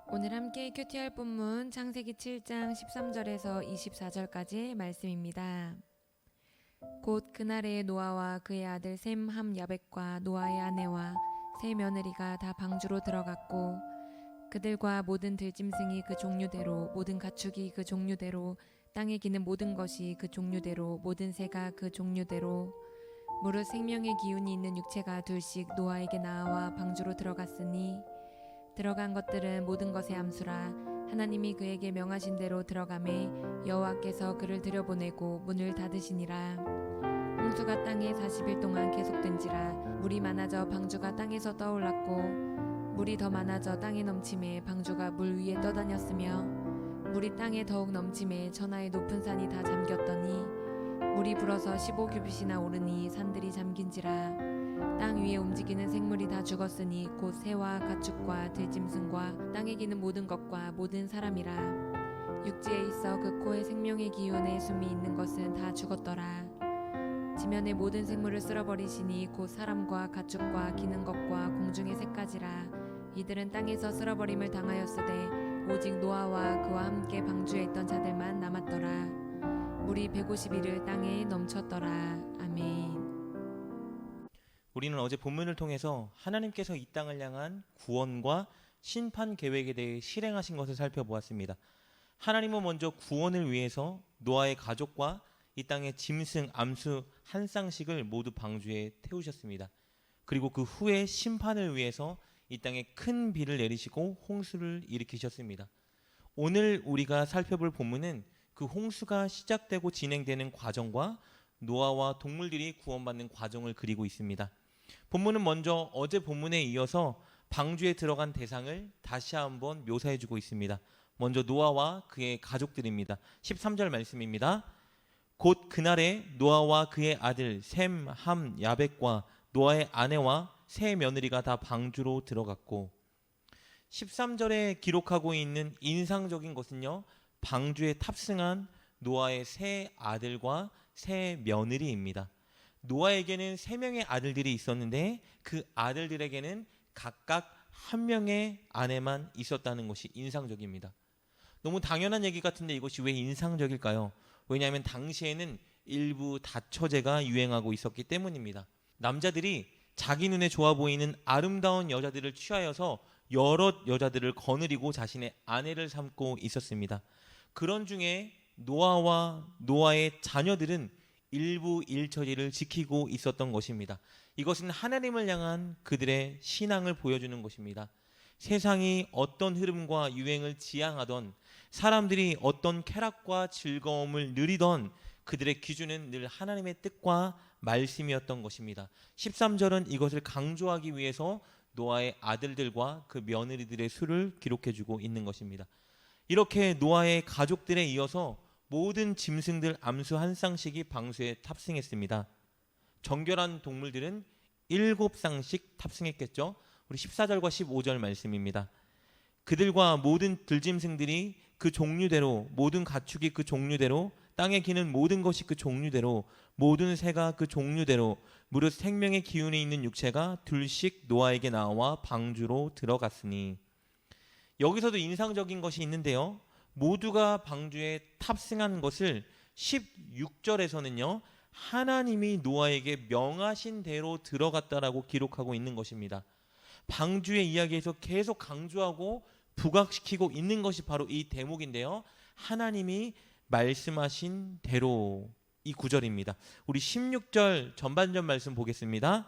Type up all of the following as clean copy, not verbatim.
오늘 함께 큐티할 본문 창세기 7장 13절에서 24절까지의 말씀입니다. 곧 그날에 노아와 그의 아들 셈, 함, 야벳과 노아의 아내와 세 며느리가 다 방주로 들어갔고 그들과 모든 들짐승이 그 종류대로 모든 가축이 그 종류대로 땅에 기는 모든 것이 그 종류대로 모든 새가 그 종류대로 무릇 생명의 기운이 있는 육체가 둘씩 노아에게 나와 방주로 들어갔으니 들어간 것들은 모든 것의 암수라 하나님이 그에게 명하신 대로 들어가매 여호와께서 그를 들여보내고 문을 닫으시니라. 홍수가 땅에 40일 동안 계속된지라 물이 많아져 방주가 땅에서 떠올랐고 물이 더 많아져 땅에 넘침에 방주가 물 위에 떠다녔으며 물이 땅에 더욱 넘침에 천하의 높은 산이 다 잠겼더니 물이 불어서 15규빗이나 오르니 산들이 잠긴지라. 땅 위에 움직이는 생물이 다 죽었으니 곧 새와 가축과 들짐승과 땅에 기는 모든 것과 모든 사람이라. 육지에 있어 그 코에 생명의 기운에 숨이 있는 것은 다 죽었더라. 지면의 모든 생물을 쓸어버리시니 곧 사람과 가축과 기는 것과 공중의 새까지라. 이들은 땅에서 쓸어버림을 당하였으되 오직 노아와 그와 함께 방주에 있던 자들만 남았더라. 물이 150일을 땅에 넘쳤더라. 아멘. 우리는 어제 본문을 통해서 하나님께서 이 땅을 향한 구원과 심판 계획에 대해 실행하신 것을 살펴보았습니다. 하나님은 먼저 구원을 위해서 노아의 가족과 이 땅의 짐승, 암수 한 쌍씩을 모두 방주에 태우셨습니다. 그리고 그 후에 심판을 위해서 이 땅에 큰 비를 내리시고 홍수를 일으키셨습니다. 오늘 우리가 살펴볼 본문은 그 홍수가 시작되고 진행되는 과정과 노아와 동물들이 구원받는 과정을 그리고 있습니다. 본문은 먼저 어제 본문에 이어서 방주에 들어간 대상을 다시 한번 묘사해주고 있습니다. 먼저 노아와 그의 가족들입니다. 13절 말씀입니다. 곧 그날에 노아와 그의 아들 셈, 함, 야벳과 노아의 아내와 세 며느리가 다 방주로 들어갔고 13절에 기록하고 있는 인상적인 것은요, 방주에 탑승한 노아의 세 아들과 세 며느리입니다. 노아에게는 세 명의 아들들이 있었는데 그 아들들에게는 각각 한 명의 아내만 있었다는 것이 인상적입니다. 너무 당연한 얘기 같은데 이것이 왜 인상적일까요? 왜냐하면 당시에는 일부 다처제가 유행하고 있었기 때문입니다. 남자들이 자기 눈에 좋아 보이는 아름다운 여자들을 취하여서 여러 여자들을 거느리고 자신의 아내를 삼고 있었습니다. 그런 중에 노아와 노아의 자녀들은 일부 일처리를 지키고 있었던 것입니다. 이것은 하나님을 향한 그들의 신앙을 보여주는 것입니다. 세상이 어떤 흐름과 유행을 지향하던, 사람들이 어떤 쾌락과 즐거움을 누리던 그들의 기준은 늘 하나님의 뜻과 말씀이었던 것입니다. 13절은 이것을 강조하기 위해서 노아의 아들들과 그 며느리들의 수를 기록해주고 있는 것입니다. 이렇게 노아의 가족들에 이어서 모든 짐승들 암수 한 쌍씩이 방수에 탑승했습니다. 정결한 동물들은 7쌍씩 탑승했겠죠. 우리 14절과 15절 말씀입니다. 그들과 모든 들짐승들이 그 종류대로, 모든 가축이 그 종류대로, 땅에 기는 모든 것이 그 종류대로, 모든 새가 그 종류대로, 무릇 생명의 기운이 있는 육체가 둘씩 노아에게 나와 방주로 들어갔으니. 여기서도 인상적인 것이 있는데요, 모두가 방주에 탑승한 것을 16절에서는요 하나님이 노아에게 명하신 대로 들어갔다라고 기록하고 있는 것입니다. 방주의 이야기에서 계속 강조하고 부각시키고 있는 것이 바로 이 대목인데요, 하나님이 말씀하신 대로, 이 구절입니다. 우리 16절 전반전 말씀 보겠습니다.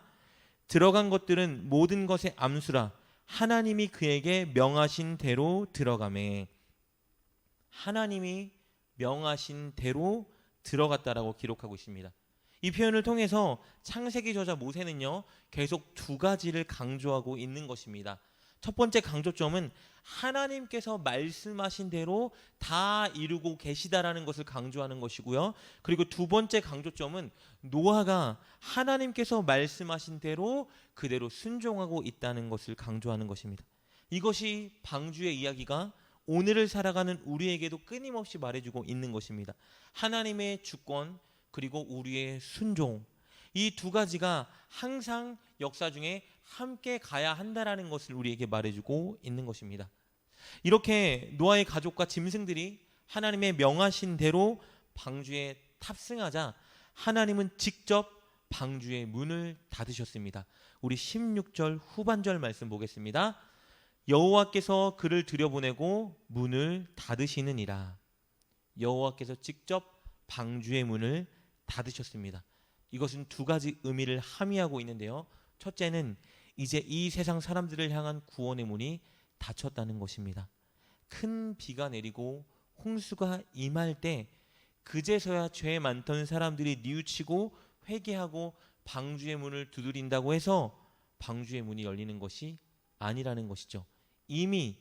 들어간 것들은 모든 것의 암수라 하나님이 그에게 명하신 대로 들어가매. 하나님이 명하신 대로 들어갔다라고 기록하고 있습니다. 이 표현을 통해서 창세기 저자 모세는요 계속 두 가지를 강조하고 있는 것입니다. 첫 번째 강조점은 하나님께서 말씀하신 대로 다 이루고 계시다라는 것을 강조하는 것이고요. 그리고 두 번째 강조점은 노아가 하나님께서 말씀하신 대로 그대로 순종하고 있다는 것을 강조하는 것입니다. 이것이 방주의 이야기가 오늘을 살아가는 우리에게도 끊임없이 말해주고 있는 것입니다. 하나님의 주권 그리고 우리의 순종, 이 두 가지가 항상 역사 중에 함께 가야 한다라는 것을 우리에게 말해주고 있는 것입니다. 이렇게 노아의 가족과 짐승들이 하나님의 명하신 대로 방주에 탑승하자 하나님은 직접 방주의 문을 닫으셨습니다. 우리 16절 후반절 말씀 보겠습니다. 여호와께서 그를 들여보내고 문을 닫으시느니라. 여호와께서 직접 방주의 문을 닫으셨습니다. 이것은 두 가지 의미를 함의하고 있는데요. 첫째는 이제 이 세상 사람들을 향한 구원의 문이 닫혔다는 것입니다. 큰 비가 내리고 홍수가 임할 때 그제서야 죄 많던 사람들이 뉘우치고 회개하고 방주의 문을 두드린다고 해서 방주의 문이 열리는 것이 아니라는 것이죠. 이미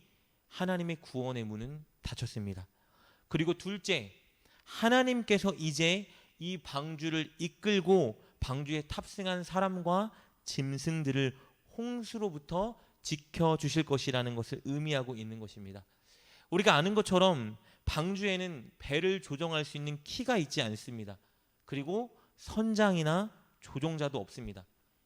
하나님의 구원의 문은 닫혔습니다. 그리고 둘째, 하나님께서 이제 이 방주를 이끌고 방주에 탑승한 사람과 짐승들을 홍수로부터 지켜주실 것이라는 것을 의미하고 있는 것입니다. 우리가 아는 것처럼 방주에는 배를 조정할 수 있는 키가 있지 않습니다. 그리고 선장이나 조종자도 없습니다.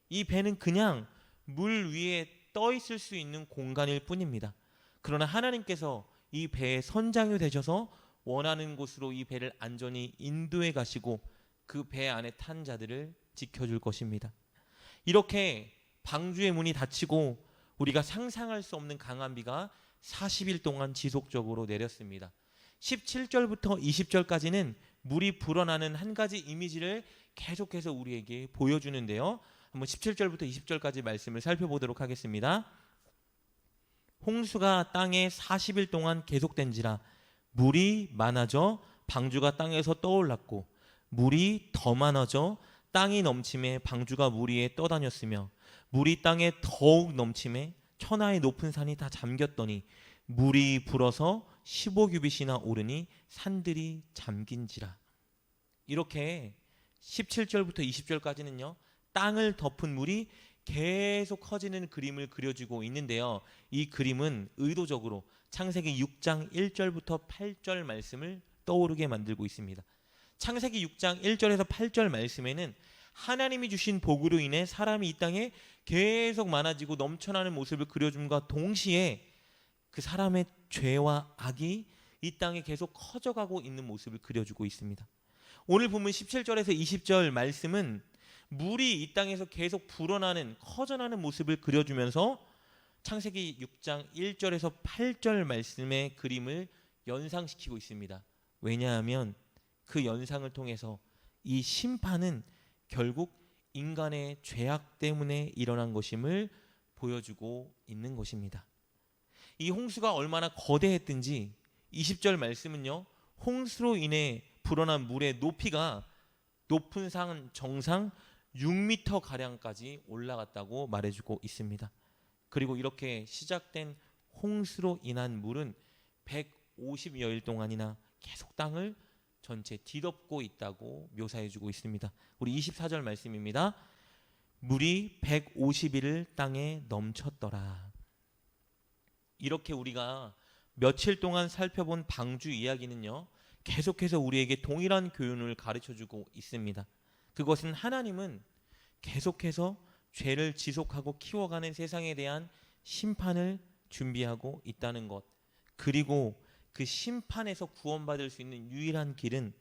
이 배는 그냥 물 위에 떠 있을 수 있는 공간일 뿐입니다. 그러나 하나님께서 이 배의 선장이 되셔서 원하는 곳으로 이 배를 안전히 인도해 가시고 그 배 안에 탄 자들을 지켜줄 것입니다. 이렇게 방주의 문이 닫히고 우리가 상상할 수 없는 강한 비가 40일 동안 지속적으로 내렸습니다. 17절부터 20절까지는 물이 불어나는 한 가지 이미지를 계속해서 우리에게 보여주는데요. 한번 17절부터 20절까지 말씀을 살펴보도록 하겠습니다. 홍수가 땅에 40일 동안 계속된지라 물이 많아져 방주가 땅에서 떠올랐고 물이 더 많아져 땅이 넘침에 방주가 물 위에 떠다녔으며 물이 땅에 더욱 넘침에 천하의 높은 산이 다 잠겼더니 물이 불어서 15규빗이나 오르니 산들이 잠긴지라. 이렇게 17절부터 20절까지는요. 땅을 덮은 물이 계속 커지는 그림을 그려주고 있는데요. 이 그림은 의도적으로 창세기 6장 1절부터 8절 말씀을 떠오르게 만들고 있습니다. 창세기 6장 1절에서 8절 말씀에는 하나님이 주신 복으로 인해 사람이 이 땅에 계속 많아지고 넘쳐나는 모습을 그려줌과 동시에 그 사람의 죄와 악이 이 땅에 계속 커져가고 있는 모습을 그려주고 있습니다. 오늘 보면 17절에서 20절 말씀은 물이 이 땅에서 계속 불어나는 커져나는 모습을 그려주면서 창세기 6장 1절에서 8절 말씀의 그림을 연상시키고 있습니다. 왜냐하면 그 연상을 통해서 이 심판은 결국 인간의 죄악 때문에 일어난 것임을 보여주고 있는 것입니다. 이 홍수가 얼마나 거대했든지 20절 말씀은요. 홍수로 인해 불어난 물의 높이가 높은 산 정상 6m 가량까지 올라갔다고 말해주고 있습니다. 그리고 이렇게 시작된 홍수로 인한 물은 150여일 동안이나 계속 땅을 전체 뒤덮고 있다고 묘사해주고 있습니다. 우리 24절 말씀입니다. 물이 150일을 땅에 넘쳤더라. 이렇게 우리가 며칠 동안 살펴본 방주 이야기는요. 계속해서 우리에게 동일한 교훈을 가르쳐주고 있습니다. 그것은 하나님은 계속해서 죄를 지속하고 키워가는 세상에 대한 심판을 준비하고 있다는 것. 그리고 그 심판에서 구원받을 수 있는 유일한 길은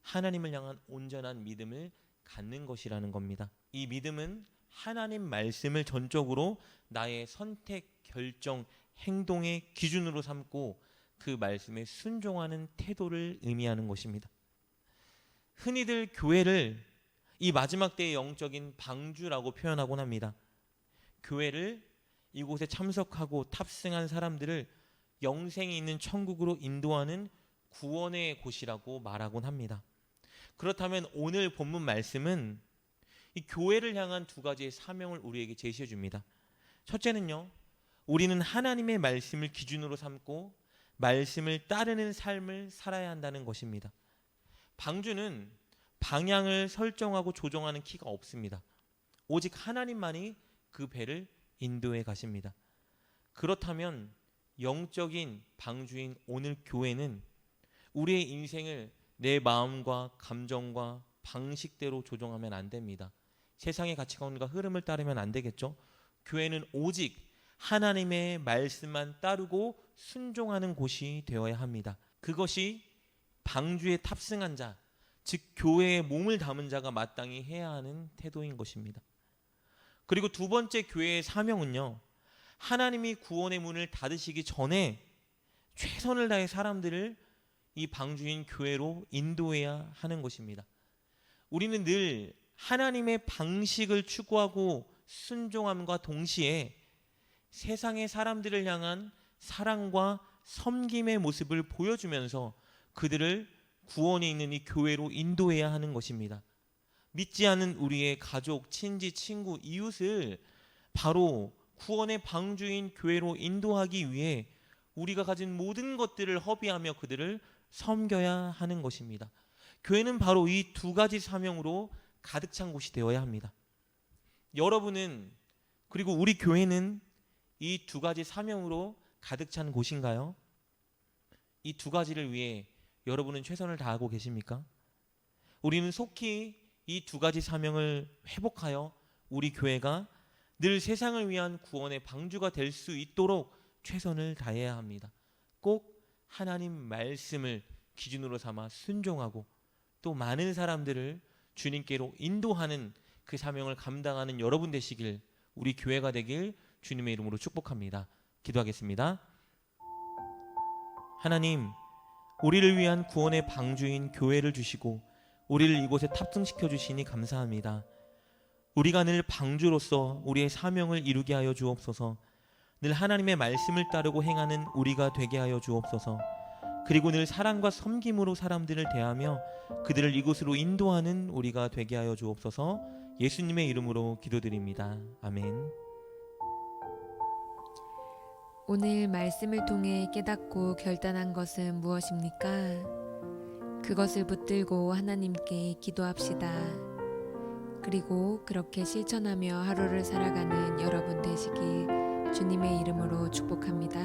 하나님을 향한 온전한 믿음을 갖는 것이라는 겁니다. 이 믿음은 하나님 말씀을 전적으로 나의 선택, 결정, 행동의 기준으로 삼고 그 말씀에 순종하는 태도를 의미하는 것입니다. 흔히들 교회를 이 마지막 때의 영적인 방주라고 표현하곤 합니다. 교회를 이곳에 참석하고 탑승한 사람들을 영생이 있는 천국으로 인도하는 구원의 곳이라고 말하곤 합니다. 그렇다면 오늘 본문 말씀은 이 교회를 향한 두 가지의 사명을 우리에게 제시해 줍니다. 첫째는요. 우리는 하나님의 말씀을 기준으로 삼고 말씀을 따르는 삶을 살아야 한다는 것입니다. 방주는 방향을 설정하고 조정하는 키가 없습니다. 오직 하나님만이 그 배를 인도해 가십니다. 그렇다면 영적인 방주인 오늘 교회는 우리의 인생을 내 마음과 감정과 방식대로 조정하면 안 됩니다. 세상의 가치관과 흐름을 따르면 안 되겠죠. 교회는 오직 하나님의 말씀만 따르고 순종하는 곳이 되어야 합니다. 그것이 방주에 탑승한 자, 즉 교회에 몸을 담은 자가 마땅히 해야 하는 태도인 것입니다. 그리고 두 번째 교회의 사명은요, 하나님이 구원의 문을 닫으시기 전에 최선을 다해 사람들을 이 방주인 교회로 인도해야 하는 것입니다. 우리는 늘 하나님의 방식을 추구하고 순종함과 동시에 세상의 사람들을 향한 사랑과 섬김의 모습을 보여주면서 그들을 구원에 있는 이 교회로 인도해야 하는 것입니다. 믿지 않은 우리의 가족, 친지, 친구, 이웃을 바로 구원의 방주인 교회로 인도하기 위해 우리가 가진 모든 것들을 허비하며 그들을 섬겨야 하는 것입니다. 교회는 바로 이 두 가지 사명으로 가득 찬 곳이 되어야 합니다. 여러분은, 그리고 우리 교회는 이 두 가지 사명으로 가득 찬 곳인가요? 이 두 가지를 위해 여러분은 최선을 다하고 계십니까? 우리는 속히 이 두 가지 사명을 회복하여 우리 교회가 늘 세상을 위한 구원의 방주가 될 수 있도록 최선을 다해야 합니다. 꼭 하나님 말씀을 기준으로 삼아 순종하고 또 많은 사람들을 주님께로 인도하는 그 사명을 감당하는 여러분 되시길, 우리 교회가 되길 주님의 이름으로 축복합니다. 기도하겠습니다. 하나님, 우리를 위한 구원의 방주인 교회를 주시고 우리를 이곳에 탑승시켜 주시니 감사합니다. 우리가 늘 방주로서 우리의 사명을 이루게 하여 주옵소서. 늘 하나님의 말씀을 따르고 행하는 우리가 되게 하여 주옵소서. 그리고 늘 사랑과 섬김으로 사람들을 대하며 그들을 이곳으로 인도하는 우리가 되게 하여 주옵소서. 예수님의 이름으로 기도드립니다. 아멘. 오늘 말씀을 통해 깨닫고 결단한 것은 무엇입니까? 그것을 붙들고 하나님께 기도합시다. 그리고 그렇게 실천하며 하루를 살아가는 여러분 되시길 주님의 이름으로 축복합니다.